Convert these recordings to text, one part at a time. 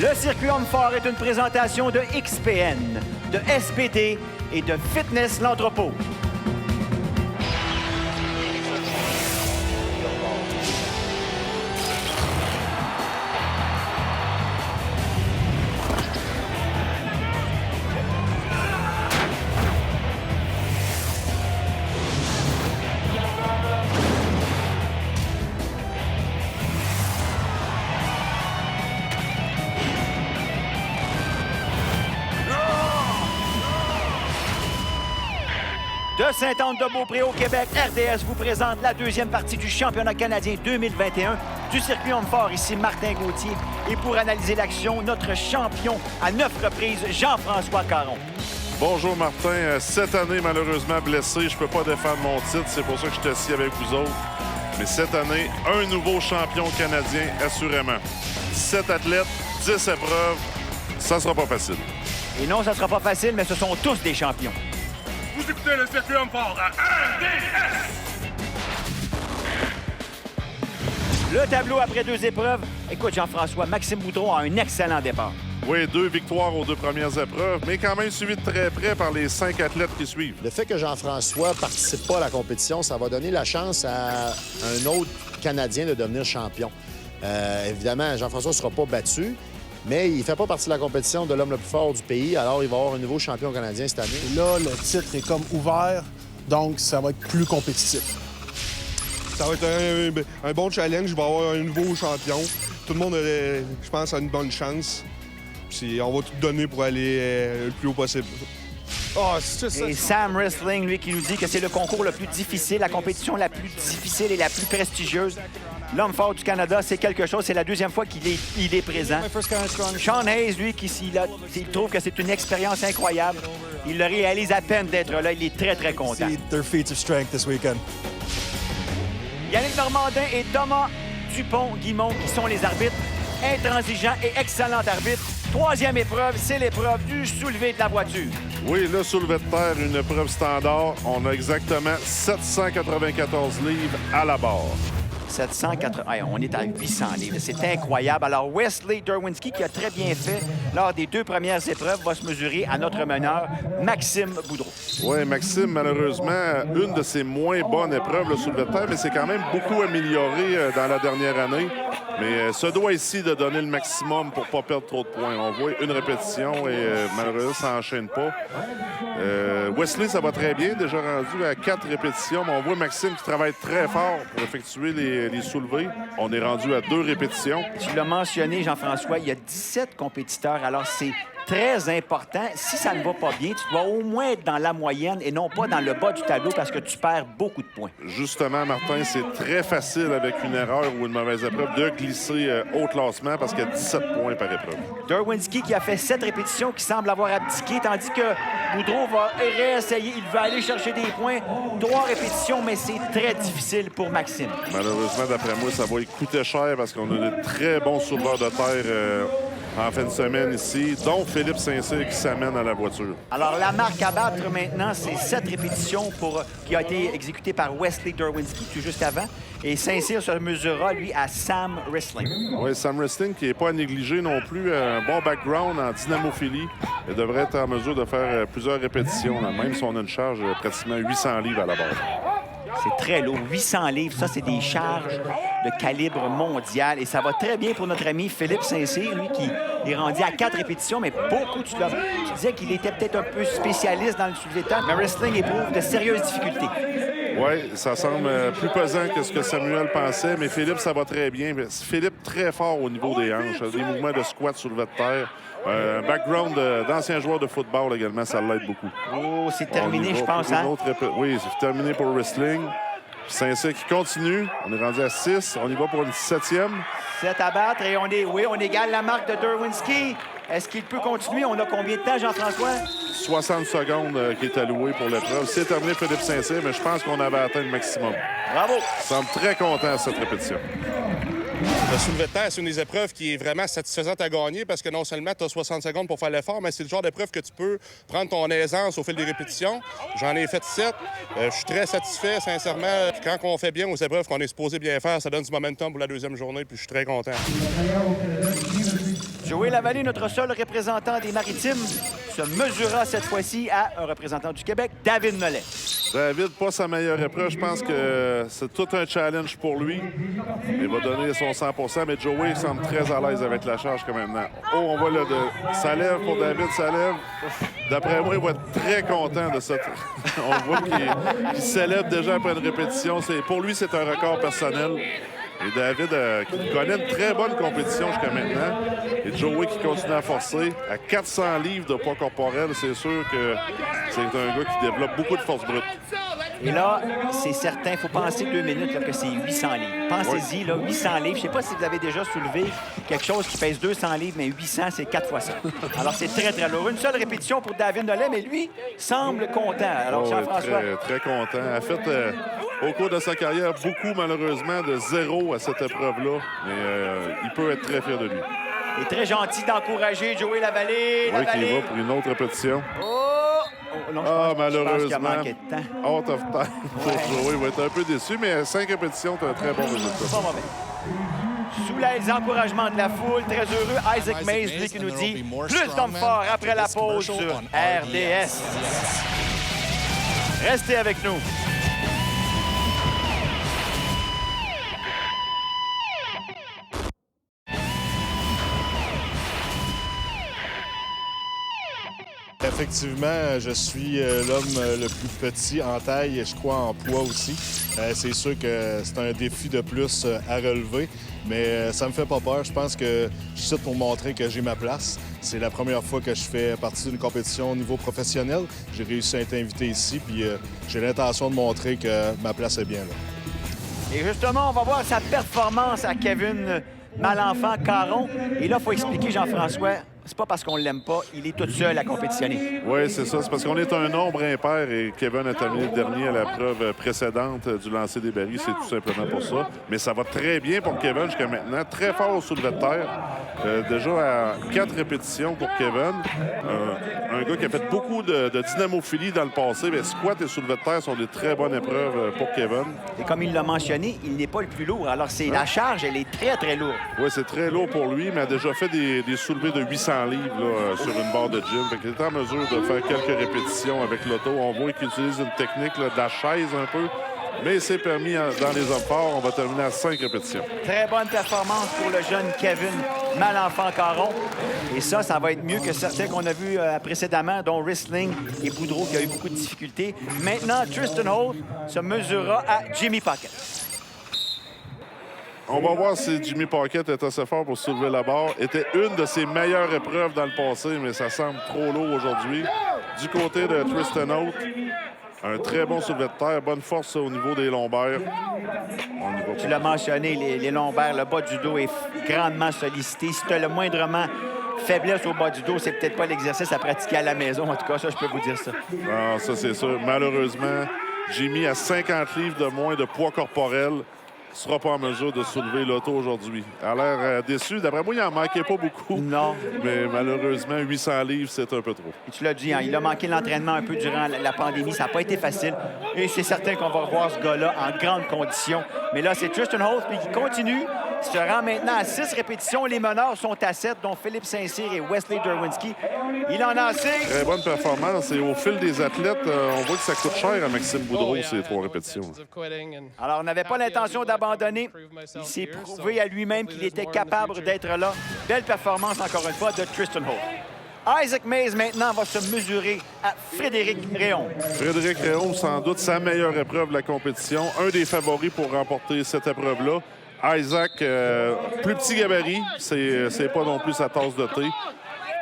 Le circuit Homme Fort est une présentation de XPN, de SBD et de Fitness L'Entrepôt. De Sainte-Anne-de-Beaupré au Québec, RDS vous présente la deuxième partie du championnat canadien 2021 du circuit Homme Fort. Ici Martin Gauthier. Et pour analyser l'action, notre champion à 9 reprises, Jean-François Caron. Bonjour Martin. Cette année, malheureusement blessé, je peux pas défendre mon titre. C'est pour ça que je suis assis avec vous autres. Mais cette année, un nouveau champion canadien, assurément. 17 athlètes, 10 épreuves. Ça sera pas facile. Et non, ça sera pas facile, mais ce sont tous des champions. Vous écoutez le circuit Homme Fort à RDS! Le tableau après 2 épreuves. Écoute, Jean-François, Maxime Boudreau a un excellent départ. Oui, 2 victoires aux 2 premières épreuves, mais quand même suivi de très près par les 5 athlètes qui suivent. Le fait que Jean-François ne participe pas à la compétition, ça va donner la chance à un autre Canadien de devenir champion. Évidemment, Jean-François ne sera pas battu, mais il ne fait pas partie de la compétition de l'homme le plus fort du pays, alors il va avoir un nouveau champion canadien cette année. Là, le titre est comme ouvert, donc ça va être plus compétitif. Ça va être un bon challenge. Il va y avoir un nouveau champion. Tout le monde, je pense, a une bonne chance. Puis on va tout donner pour aller le plus haut possible. Oh, c'est ça. Et Sam Wrestling, lui, qui nous dit que c'est le concours le plus difficile, la compétition la plus difficile et la plus prestigieuse. L'homme fort du Canada, c'est quelque chose. C'est la deuxième fois qu'il est présent. Sean Hayes, lui, il trouve que c'est une expérience incroyable. Il le réalise à peine d'être là. Il est très, très content. Their feats of strength this weekend. Yannick Normandin et Thomas Dupont-Guimond, qui sont les arbitres. Intransigeants et excellents arbitres. Troisième épreuve, c'est l'épreuve du soulevé de la voiture. Oui, le soulevé de terre, une épreuve standard. On a exactement 794 livres à la barre. 780. Hey, on est à 800 livres. C'est incroyable. Alors, Wesley Derwinski, qui a très bien fait lors des 2 premières épreuves, va se mesurer à notre meneur, Maxime Boudreau. Oui, Maxime, malheureusement, une de ses moins bonnes épreuves, le soulevé de terre, mais c'est quand même beaucoup amélioré dans la dernière année. Mais se doit ici de donner le maximum pour ne pas perdre trop de points. On voit une répétition et malheureusement, ça n'enchaîne pas. Wesley, ça va très bien, déjà rendu à 4 répétitions. Mais on voit Maxime qui travaille très fort pour effectuer les soulevés. On est rendu à 2 répétitions. Tu l'as mentionné, Jean-François, il y a 17 compétiteurs. Alors, c'est très important. Si ça ne va pas bien, tu dois au moins être dans la moyenne et non pas dans le bas du tableau parce que tu perds beaucoup de points. Justement, Martin, c'est très facile avec une erreur ou une mauvaise épreuve de glisser au classement parce qu'il y a 17 points par épreuve. Derwinski qui a fait 7 répétitions, qui semble avoir abdiqué, tandis que Boudreau va réessayer. Il va aller chercher des points. 3 répétitions, mais c'est très difficile pour Maxime. Malheureusement, d'après moi, ça va lui coûter cher parce qu'on a de très bons souleveurs de terre en fin de semaine ici, dont Philippe Saint-Cyr qui s'amène à la voiture. Alors, la marque à battre maintenant, c'est 7 répétitions qui a été exécutée par Wesley Derwinski tout juste avant. Et Saint-Cyr se mesurera, lui, à Sam Wrestling. Oui, Sam Wrestling qui n'est pas à négliger non plus. Un bon background en dynamophilie. Il devrait être en mesure de faire plusieurs répétitions, là, même si on a une charge de pratiquement 800 livres à la base. C'est très lourd. 800 livres, ça, c'est des charges de calibre mondial. Et ça va très bien pour notre ami Philippe Saint-Cyr, lui, qui est rendu à 4 répétitions, mais beaucoup, tu disais qu'il était peut-être un peu spécialiste dans le soulevé de terre, mais wrestling éprouve de sérieuses difficultés. Oui, ça semble plus pesant que ce que Samuel pensait, mais Philippe, ça va très bien. Philippe, très fort au niveau des hanches. Des mouvements de squat, soulevé de terre. Un background d'ancien joueur de football également, ça l'aide beaucoup. Oh, c'est terminé, je pense, hein? Oui, c'est terminé pour le wrestling. Saint-Cyr qui continue. On est rendu à 6. On y va pour une 7e. 7 à battre et on égale la marque de Derwinski. Est-ce qu'il peut continuer? On a combien de temps, Jean-François? 60 secondes qui est alloué pour l'épreuve. C'est terminé Philippe Saint-Cyr, mais je pense qu'on avait atteint le maximum. Bravo! Je semble très content à cette répétition. Le soulevé de terre, c'est une des épreuves qui est vraiment satisfaisante à gagner parce que non seulement tu as 60 secondes pour faire l'effort, mais c'est le genre d'épreuve que tu peux prendre ton aisance au fil des répétitions. J'en ai fait 7. Je suis très satisfait, sincèrement. Puis quand on fait bien aux épreuves qu'on est supposé bien faire, ça donne du momentum pour la deuxième journée, puis je suis très content. Joey Lavallée, notre seul représentant des Maritimes, se mesurera cette fois-ci à un représentant du Québec, David Nollet. David, pas sa meilleure épreuve. Je pense que c'est tout un challenge pour lui. Il va donner son 100 %, mais Joey semble très à l'aise avec la charge comme maintenant. Oh, on voit là, ça lève pour David, ça lève. D'après moi, il va être très content de ça. On voit qu'il célèbre déjà après une répétition. Pour lui, c'est un record personnel. Et David, qui connaît une très bonne compétition jusqu'à maintenant. Et Joey qui continue à forcer. À 400 livres de poids corporel, c'est sûr que c'est un gars qui développe beaucoup de force brute. Et là, c'est certain, il faut penser 2 minutes là, que c'est 800 livres. Pensez-y, là, 800 livres. Je ne sais pas si vous avez déjà soulevé quelque chose qui pèse 200 livres, mais 800, c'est 4 fois ça. Alors, c'est très, très lourd. Une seule répétition pour David Nollet, mais lui semble content. Alors, Jean-François... Très content. En fait, au cours de sa carrière, beaucoup, malheureusement, de 0 à cette épreuve-là. Mais il peut être très fier de lui. Il est très gentil d'encourager Joey Lavallée. Oui, qui va pour une autre répétition. Non, malheureusement, qu'il a manqué de temps. Out of time pour Joey. Il va être un peu déçu, mais 5 répétitions, c'est un très bon résultat. Pas mauvais. Sous les encouragements de la foule, très heureux, Isaac Mays, lui qui nous dit plus d'hommes forts après la pause sur RDS. Restez avec nous. Effectivement, je suis l'homme le plus petit en taille et je crois en poids aussi. C'est sûr que c'est un défi de plus à relever, mais ça me fait pas peur. Je pense que je suis ici pour montrer que j'ai ma place. C'est la première fois que je fais partie d'une compétition au niveau professionnel. J'ai réussi à être invité ici, puis j'ai l'intention de montrer que ma place est bien là. Et justement, on va voir sa performance à Kevin Malenfant-Caron. Et là, il faut expliquer, Jean-François, c'est pas parce qu'on l'aime pas, il est tout seul à compétitionner. Oui, c'est ça. C'est parce qu'on est un nombre impair et Kevin a terminé le dernier à la preuve précédente du lancer des barils. C'est tout simplement pour ça. Mais ça va très bien pour Kevin jusqu'à maintenant. Très fort au soulevé de terre. Déjà à 4 répétitions pour Kevin. Un gars qui a fait beaucoup de dynamophilie dans le passé. Mais squat et soulevé de terre sont des très bonnes épreuves pour Kevin. Et comme il l'a mentionné, il n'est pas le plus lourd. Alors, la charge, elle est très, très lourde. Oui, c'est très lourd pour lui, mais il a déjà fait des soulevés de 800 livres là, sur une barre de gym. Il est en mesure de faire quelques répétitions avec l'auto. On voit qu'il utilise une technique là, de la chaise un peu, mais c'est permis dans les hommes forts. On va terminer à 5 répétitions. Très bonne performance pour le jeune Kevin Malenfant-Caron. Et ça va être mieux que certains qu'on a vus précédemment, dont Ristling et Boudreau, qui a eu beaucoup de difficultés. Maintenant, Tristan Holt se mesurera à Jimmy Pocket. On va voir si Jimmy Pocket est assez fort pour soulever la barre. Était une de ses meilleures épreuves dans le passé, mais ça semble trop lourd aujourd'hui. Du côté de Tristan Holt, un très bon soulevé de terre, bonne force au niveau des lombaires. Tu l'as mentionné, les lombaires, le bas du dos est grandement sollicité. Si tu as le moindrement faiblesse au bas du dos, c'est peut-être pas l'exercice à pratiquer à la maison. En tout cas, ça, je peux vous dire ça. Ah, ça, c'est sûr. Malheureusement, Jimmy a 50 livres de moins de poids corporel. Ne sera pas en mesure de soulever l'auto aujourd'hui. Il a l'air déçu. D'après moi, il n'en manquait pas beaucoup. Non. Mais malheureusement, 800 livres, c'est un peu trop. Et tu l'as dit, hein, il a manqué l'entraînement un peu durant la pandémie. Ça n'a pas été facile. Et c'est certain qu'on va revoir ce gars-là en grande condition. Mais là, c'est Tristan Holt qui continue. Il se rend maintenant à 6 répétitions. Les meneurs sont à 7, dont Philippe Saint-Cyr et Wesley Derwinski. Il en a assez. Très bonne performance. Et au fil des athlètes, on voit que ça coûte cher à Maxime Boudreau, ces 3 répétitions. Alors, on n'avait pas l'intention d'abandonner. Il s'est prouvé à lui-même qu'il était capable d'être là. Belle performance, encore une fois, de Tristan Holt. Isaac Mays, maintenant, va se mesurer à Frédéric Réaume. Frédéric Réaume, sans doute sa meilleure épreuve de la compétition. Un des favoris pour remporter cette épreuve-là. Isaac, plus petit gabarit, c'est pas non plus sa tasse de thé.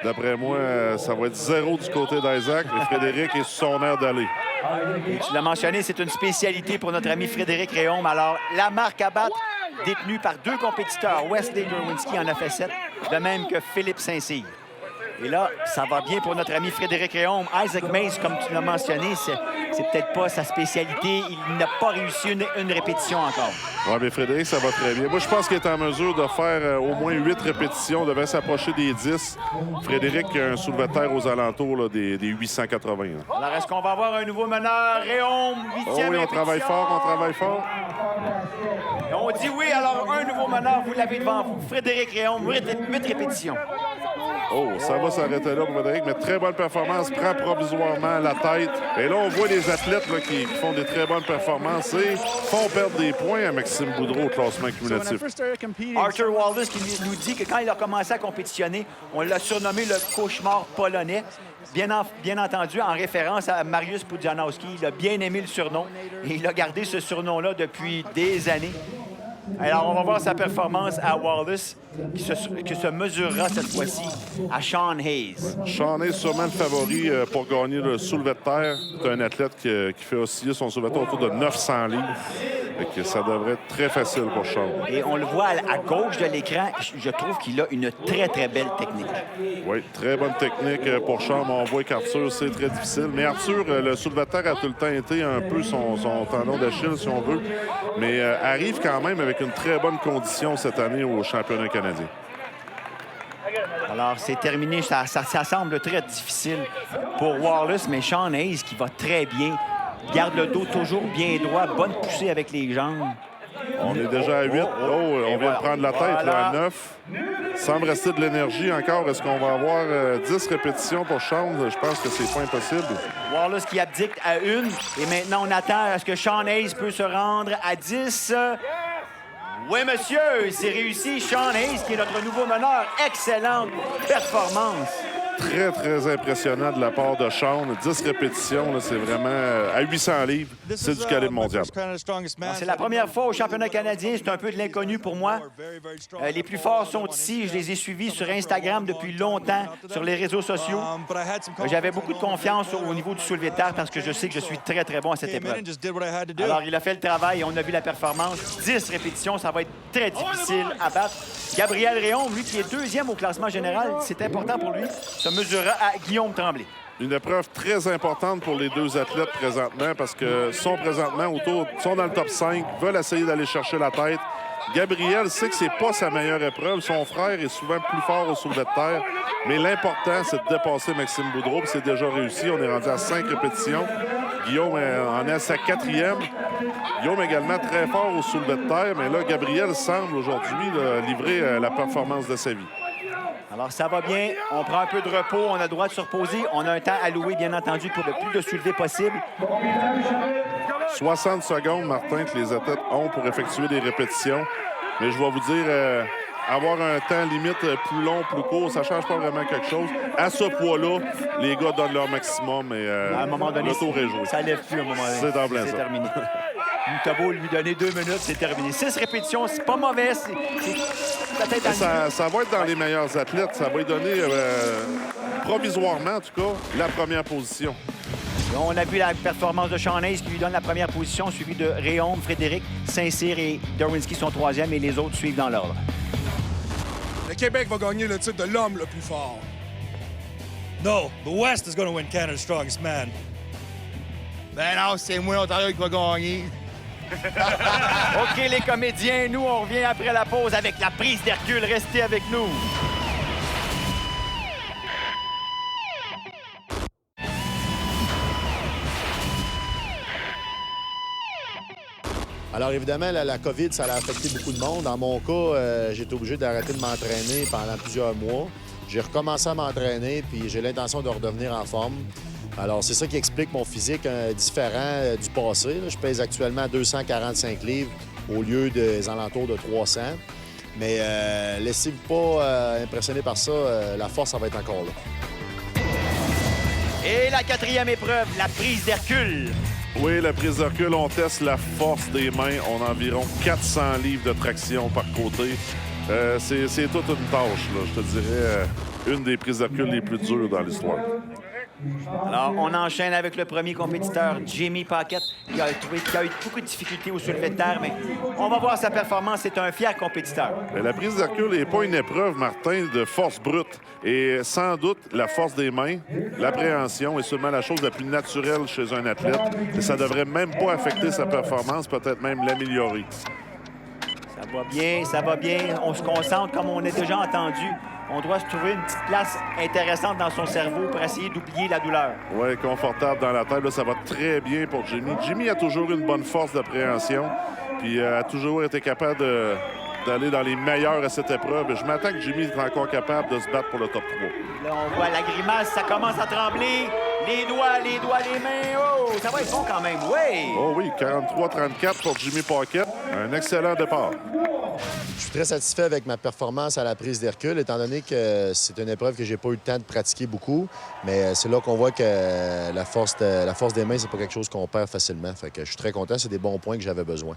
D'après moi, ça va être 0 du côté d'Isaac. Et Frédéric est sur son air d'aller. Et tu l'as mentionné, c'est une spécialité pour notre ami Frédéric Réaume. Alors, la marque à battre, détenue par 2 compétiteurs. Wesley Derwinski en a fait 7, de même que Philippe Saint-Cyr. Et là, ça va bien pour notre ami Frédéric Réaume. Isaac Mays, comme tu l'as mentionné, c'est peut-être pas sa spécialité. Il n'a pas réussi une répétition encore. Oui, mais Frédéric, ça va très bien. Moi, je pense qu'il est en mesure de faire au moins 8 répétitions. Il devait s'approcher des 10. Frédéric a un soulevé de terre aux alentours là, des 880. Là. Alors, est-ce qu'on va avoir un nouveau meneur? Réaume, 8e oui, on répétition. travaille fort, on travaille fort. Et on dit oui, alors un nouveau meneur, vous l'avez devant vous. Frédéric Réaume, 8 répétitions. Oh, ça va s'arrêter là pour Frédéric, mais très bonne performance, prend provisoirement la tête. Et là, on voit les athlètes là, qui font des très bonnes performances et font perdre des points à Maxime Boudreau au classement cumulatif. Arthur Wallace qui nous dit que quand il a commencé à compétitionner, on l'a surnommé le cauchemar polonais. Bien entendu, en référence à Mariusz Pudzianowski. Il a bien aimé le surnom et il a gardé ce surnom-là depuis des années. Alors, on va voir sa performance à Wallace, qui se mesurera cette fois-ci à Sean Hayes. Sean Hayes, sûrement le favori pour gagner le soulevé de terre. C'est un athlète qui fait osciller son soulevé de terre autour de 900 livres. Et que ça devrait être très facile pour Sean. Et on le voit à gauche de l'écran, je trouve qu'il a une très, très belle technique. Oui, très bonne technique pour Sean. On voit qu'Arthur, c'est très difficile. Mais Arthur, le soulevé de terre a tout le temps été un peu son tendon d'Achille, si on veut. Mais arrive quand même avec une très bonne condition cette année au championnat canadien. Alors, c'est terminé. Ça semble très difficile pour Wallace, mais Sean Hayes qui va très bien. Garde le dos toujours bien droit. Bonne poussée avec les jambes. On est déjà à 8. On vient de prendre la tête là, à 9. Semble rester de l'énergie encore. Est-ce qu'on va avoir 10 répétitions pour Sean? Je pense que c'est pas impossible. Wallace qui abdique à 1. Et maintenant, on attend à ce que Sean Hayes peut se rendre à 10. Oui, monsieur, c'est réussi. Sean Hayes, qui est notre nouveau meneur. Excellente performance. Très, très impressionnant de la part de Sean. 10 répétitions, c'est vraiment à 800 livres. C'est du calibre mondial. C'est la première fois au championnat canadien. C'est un peu de l'inconnu pour moi. Les plus forts sont ici. Je les ai suivis sur Instagram depuis longtemps, sur les réseaux sociaux. J'avais beaucoup de confiance au niveau du soulevé de terre parce que je sais que je suis très, très bon à cette épreuve. Alors, il a fait le travail et on a vu la performance. 10 répétitions, ça va être très difficile à battre. Gabriel Réaume, lui qui est deuxième au classement général, c'est important pour lui, se mesurera à Guillaume Tremblay. Une épreuve très importante pour les deux athlètes présentement parce que sont présentement sont dans le top 5, veulent essayer d'aller chercher la tête. Gabriel sait que c'est pas sa meilleure épreuve. Son frère est souvent plus fort au soulevé de terre. Mais l'important, c'est de dépasser Maxime Boudreau. C'est déjà réussi. On est rendu à 5 répétitions. Guillaume en est à sa 4e. Guillaume également très fort au soulevé de terre. Mais là, Gabriel semble aujourd'hui livrer la performance de sa vie. Alors, ça va bien. On prend un peu de repos. On a le droit de se reposer. On a un temps alloué, bien entendu, pour le plus de soulevés possible. 60 secondes, Martin, que les athlètes ont pour effectuer des répétitions. Mais je vais vous dire, avoir un temps limite plus long, plus court, ça ne change pas vraiment quelque chose. À ce poids-là, les gars donnent leur maximum et à un moment donné, le tour est joué. Ça ne lève plus à un moment donné. C'est en plein ça. C'est terminé. T'as beau lui donner 2 minutes, c'est terminé. 6 répétitions, c'est pas mauvais. Ça va être dans les meilleurs athlètes. Ça va lui donner, provisoirement en tout cas, la première position. On a vu la performance de Sean Hayes qui lui donne la première position, suivi de Réaume, Frédéric, Saint-Cyr et Derwinski sont 3e et les autres suivent dans l'ordre. Le Québec va gagner le titre de l'homme le plus fort. No, the West is going to win Canada's strongest man. Ben non, c'est moi, l'Ontario, qui va gagner. OK, les comédiens, nous, on revient après la pause avec la prise d'Hercule. Restez avec nous. Alors, évidemment, la COVID, ça a affecté beaucoup de monde. Dans mon cas, j'ai été obligé d'arrêter de m'entraîner pendant plusieurs mois. J'ai recommencé à m'entraîner, puis j'ai l'intention de redevenir en forme. Alors, c'est ça qui explique mon physique différent du passé. Là. Je pèse actuellement 245 livres au lieu des alentours de 300. Mais laissez-vous pas impressionner par ça. La force, ça va être encore là. Et la 4e épreuve, la prise d'Hercule. Oui, la prise d'Hercule, on teste la force des mains. On a environ 400 livres de traction par côté. C'est toute une tâche, là. Je te dirais, une des prises d'Hercule les plus dures dans l'histoire. Alors, on enchaîne avec le premier compétiteur, Jamie Paquette, qui a eu beaucoup de difficultés au soulevé de terre, mais on va voir sa performance. C'est un fier compétiteur. Mais la prise d'Hercule n'est pas une épreuve, Martin, de force brute. Et sans doute, la force des mains, l'appréhension est seulement la chose la plus naturelle chez un athlète. Et ça ne devrait même pas affecter sa performance, peut-être même l'améliorer. Ça va bien, ça va bien. On se concentre comme on a déjà entendu. On doit se trouver une petite place intéressante dans son cerveau pour essayer d'oublier la douleur. Oui, confortable dans la tête. Là, ça va très bien pour Jimmy. Jimmy a toujours une bonne force d'appréhension. Puis a toujours été capable d'aller dans les meilleurs à cette épreuve. Je m'attends que Jimmy est encore capable de se battre pour le top 3. Là, on voit la grimace, ça commence à trembler. Les doigts, les mains. Oh, ça va être bon quand même, oui! Oh oui, 43-34 pour Jimmy Paquette. Un excellent départ. Je suis très satisfait avec ma performance à la prise des reculs, étant donné que c'est une épreuve que j'ai pas eu le temps de pratiquer beaucoup. Mais c'est là qu'on voit que la force des mains, c'est pas quelque chose qu'on perd facilement. Fait que je suis très content, c'est des bons points que j'avais besoin.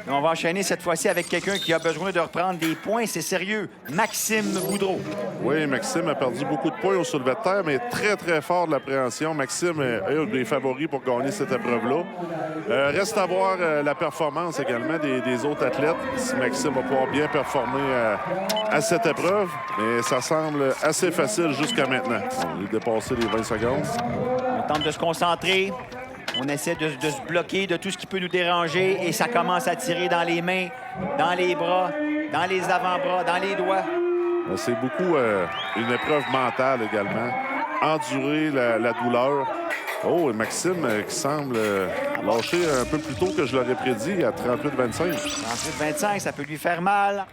On va enchaîner cette fois-ci avec quelqu'un qui a besoin de reprendre des points. C'est sérieux. Maxime Boudreau. Oui, Maxime a perdu beaucoup de points au soulevé de terre, mais très, très fort de l'appréhension. Maxime est un des favoris pour gagner cette épreuve-là. Reste à voir la performance également des autres athlètes. Si Maxime va pouvoir bien performer à cette épreuve, mais ça semble assez facile jusqu'à maintenant. On a dépassé les 20 secondes. On tente de se concentrer. On essaie de se bloquer de tout ce qui peut nous déranger et ça commence à tirer dans les mains, dans les bras, dans les avant-bras, dans les doigts. C'est beaucoup une épreuve mentale également. Endurer la douleur. Oh, et Maxime qui semble lâcher un peu plus tôt que je l'aurais prédit, à 38-25. 38-25, ça peut lui faire mal.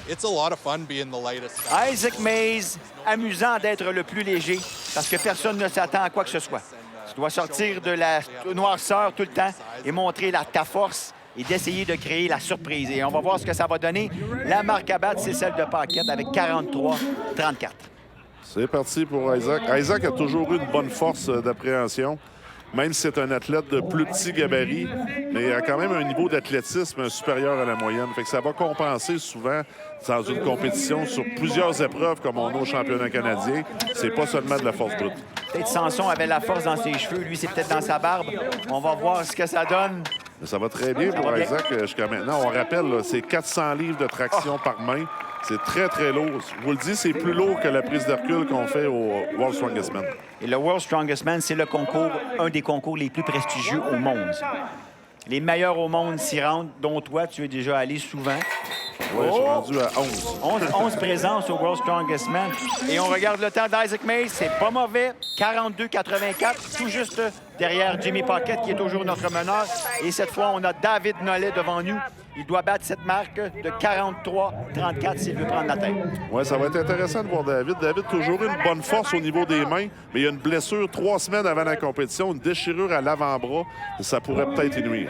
It's a lot of fun being the lightest. Isaac Mays, amusant d'être le plus léger parce que personne ne s'attend à quoi que ce soit. Tu dois sortir de la noirceur tout le temps et montrer ta force et d'essayer de créer la surprise. Et on va voir ce que ça va donner. La marque à battre, c'est celle de Paquette avec 43-34. C'est parti pour Isaac. Isaac a toujours eu une bonne force d'appréhension, même si c'est un athlète de plus petit gabarit, mais il a quand même un niveau d'athlétisme supérieur à la moyenne. Fait que ça va compenser souvent dans une compétition sur plusieurs épreuves comme on a au championnat canadien. C'est pas seulement de la force brute. Peut-être Samson avait la force dans ses cheveux. Lui, c'est peut-être dans sa barbe. On va voir ce que ça donne. Mais ça va très bien pour Isaac jusqu'à maintenant. On rappelle, c'est 400 livres de traction par main. C'est très, très lourd. Je vous le dis, c'est plus lourd que la prise de recul qu'on fait au World Strongest Man. Et le World Strongest Man, c'est le concours, un des concours les plus prestigieux au monde. Les meilleurs au monde s'y rendent, dont toi, tu es déjà allé souvent. Oui, je suis rendu à 11. 11 présences au World Strongest Man. Et on regarde le temps d'Isaac Mays, c'est pas mauvais. 42-84, tout juste derrière Jimmy Paquette, qui est toujours notre meneur. Et cette fois, on a David Nollet devant nous. Il doit battre cette marque de 43-34 s'il veut prendre la tête. Oui, ça va être intéressant de voir David. David a toujours eu une bonne force au niveau des mains, mais il y a une blessure 3 semaines avant la compétition, une déchirure à l'avant-bras. Ça pourrait peut-être y nuire.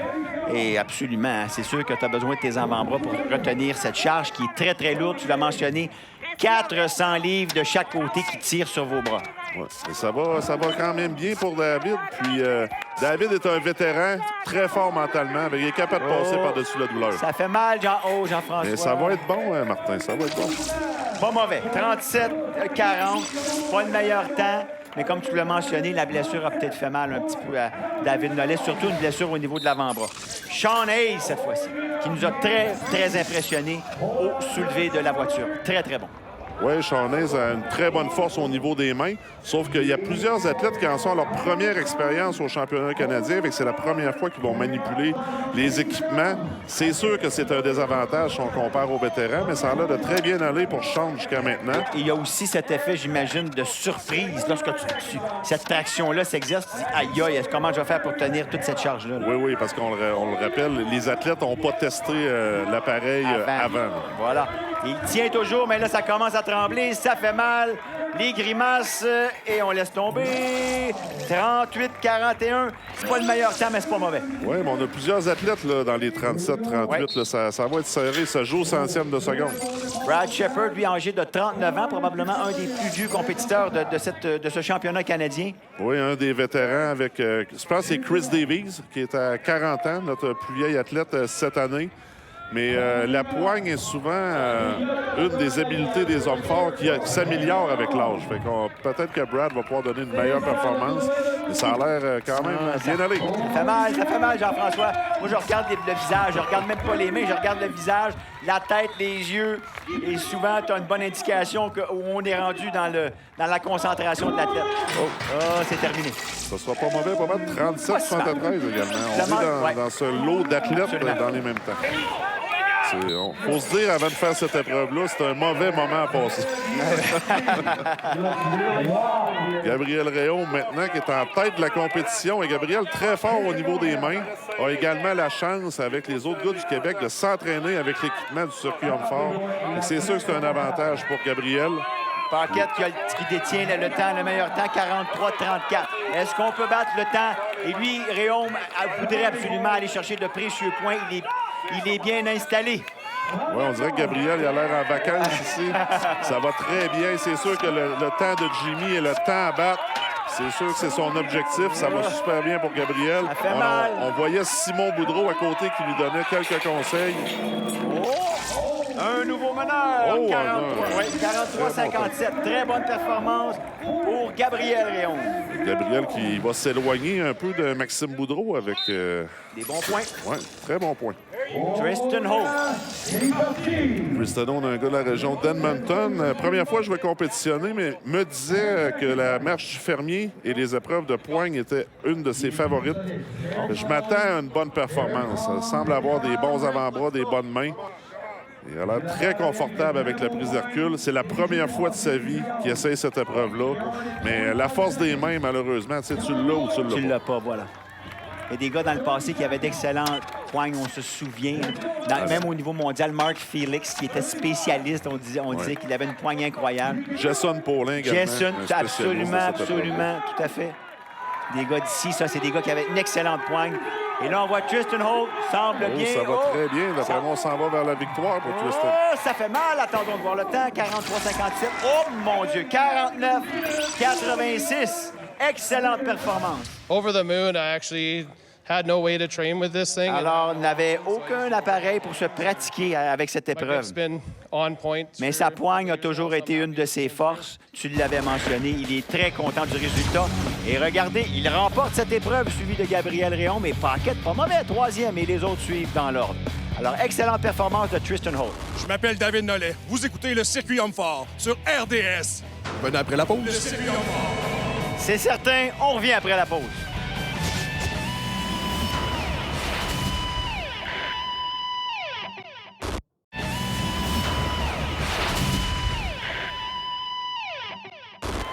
Et absolument. C'est sûr que tu as besoin de tes avant-bras pour retenir cette charge qui est très, très lourde. Tu l'as mentionné. 400 livres de chaque côté qui tirent sur vos bras. Ouais, ça va quand même bien pour David. Puis David est un vétéran très fort mentalement. Il est capable de passer par-dessus la douleur. Ça fait mal, Jean-François. Mais ça va être bon, Martin. Ça va être bon. Pas mauvais. 37-40. Pas le meilleur temps. Mais comme tu l'as mentionné, la blessure a peut-être fait mal un petit peu à David Nollet, surtout une blessure au niveau de l'avant-bras. Sean Hayes, cette fois-ci, qui nous a très, très impressionnés au soulevé de la voiture. Très, très bon. Oui, Sean Hayes a une très bonne force au niveau des mains, sauf qu'il y a plusieurs athlètes qui en sont à leur première expérience au championnat canadien, avec c'est la première fois qu'ils vont manipuler les équipements. C'est sûr que c'est un désavantage si on compare aux vétérans, mais ça a l'air de très bien aller pour Sean jusqu'à maintenant. Et il y a aussi cet effet, j'imagine, de surprise. Lorsque cette traction-là s'exerce, tu dis « Aïe, aïe, comment je vais faire pour tenir toute cette charge-là? » Oui, parce qu'on le rappelle, les athlètes n'ont pas testé l'appareil avant. Voilà. Il tient toujours, mais là, ça commence à trembler. Ça fait mal. Les grimaces, et on laisse tomber. 38-41. C'est pas le meilleur temps, mais c'est pas mauvais. Oui, mais on a plusieurs athlètes là, dans les 37-38. Ouais. Ça va être serré. Ça joue au centième de seconde. Brad Shepard, lui, âgé de 39 ans, probablement un des plus vieux compétiteurs de ce championnat canadien. Oui, un des vétérans avec, je pense que c'est Chris Davies, qui est à 40 ans, notre plus vieil athlète cette année. Mais la poigne est souvent une des habiletés des hommes forts qui s'améliore avec l'âge. Fait qu'on peut-être que Brad va pouvoir donner une meilleure performance. Mais ça a l'air quand même bien aller. Ça fait mal, Jean-François. Moi, je regarde le visage. Je regarde même pas les mains. Je regarde le visage, la tête, les yeux. Et souvent, tu as une bonne indication où on est rendu dans la concentration de l'athlète. Oh, c'est terminé. Ça sera pas mauvais, pas mal. 37-73 également. On est dans ce lot d'athlètes dans les mêmes temps. Il faut se dire, avant de faire cette épreuve-là, c'est un mauvais moment à passer. Gabriel Réaume, maintenant, qui est en tête de la compétition. Et Gabriel, très fort au niveau des mains, a également la chance, avec les autres gars du Québec, de s'entraîner avec l'équipement du circuit Homme-Fort. C'est sûr que c'est un avantage pour Gabriel. Paquette qui détient le temps, le meilleur temps, 43-34. Est-ce qu'on peut battre le temps? Et lui, Réaume voudrait absolument aller chercher de précieux points. Il est bien installé. Oui, on dirait que Gabriel il a l'air en vacances ici. Ça va très bien. C'est sûr que le temps de Jimmy est le temps à battre. C'est sûr que c'est son objectif. Ça va super bien pour Gabriel. Ça fait mal. On voyait Simon Boudreau à côté qui lui donnait quelques conseils. Un nouveau meneur, 43-57. Très bonne performance pour Gabriel Réaume. Gabriel qui va s'éloigner un peu de Maxime Boudreau avec... Des bons points. Oui, très bons points. Tristan Holt. Tristan Holt, un gars de la région d'Edmonton. Première fois que je vais compétitionner, mais me disait que la marche du fermier et les épreuves de poigne étaient une de ses favorites. Je m'attends à une bonne performance. Il semble avoir des bons avant-bras, des bonnes mains. Il a l'air très confortable avec la prise de recul. C'est la première fois de sa vie qu'il essaye cette épreuve-là. Mais la force des mains, malheureusement, tu l'as ou tu l'as pas. Tu l'as pas, voilà. Il y a des gars dans le passé qui avaient d'excellentes poignes, on se souvient. Même au niveau mondial, Mark Felix, qui était spécialiste, on disait qu'il avait une poigne incroyable. Jason Paulin également. Jason, absolument, tout à fait. Des gars d'ici, ça, c'est des gars qui avaient une excellente poigne. Et là, on voit Tristan Holt, semble bien. Ça va très bien. D'après moi, on s'en va vers la victoire pour Tristan. Oh, ça fait mal. Attendons de voir le temps. 43-57. Oh, mon Dieu. 49-86. Excellente performance. Over the moon, I actually had no way to train with this thing. Alors, il n'avait aucun appareil pour se pratiquer avec cette épreuve. Mais sa poigne a toujours été une de ses forces. Tu l'avais mentionné. Il est très content du résultat. Et regardez, il remporte cette épreuve suivi de Gabriel Réaume et Paquette, pas mauvais, troisième, et les autres suivent dans l'ordre. Alors, excellente performance de Tristan Holt. Je m'appelle David Nollet. Vous écoutez le Circuit Homme-Fort sur RDS. Venez après la pause. Le Circuit Homme-Fort. C'est certain, on revient après la pause.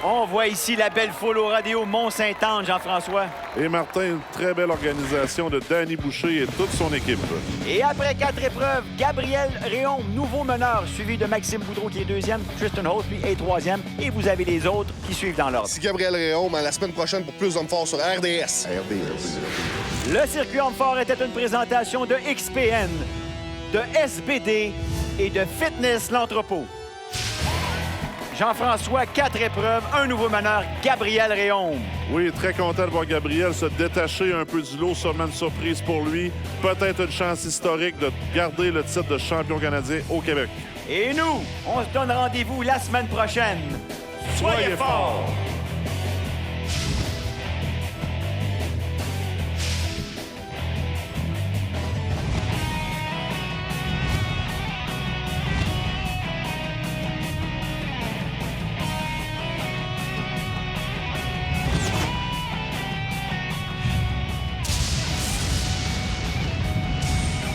On voit ici la belle foule au Rodéo Mont-Saint-Anne, Jean-François. Et Martin, une très belle organisation de Danny Boucher et toute son équipe. Et après 4 épreuves, Gabriel Réaume, nouveau meneur, suivi de Maxime Boudreau qui est deuxième, Tristan Holt, lui, est troisième. Et vous avez les autres qui suivent dans l'ordre. C'est Gabriel Réaume, à la semaine prochaine pour plus d'Homme-Fort sur RDS. Le Circuit Homme-Fort était une présentation de XPN, de SBD et de Fitness l'Entrepôt. Jean-François, 4 épreuves, un nouveau meneur, Gabriel Réaume. Oui, très content de voir Gabriel se détacher un peu du lot, sûrement une surprise pour lui. Peut-être une chance historique de garder le titre de champion canadien au Québec. Et nous, on se donne rendez-vous la semaine prochaine. Soyez forts!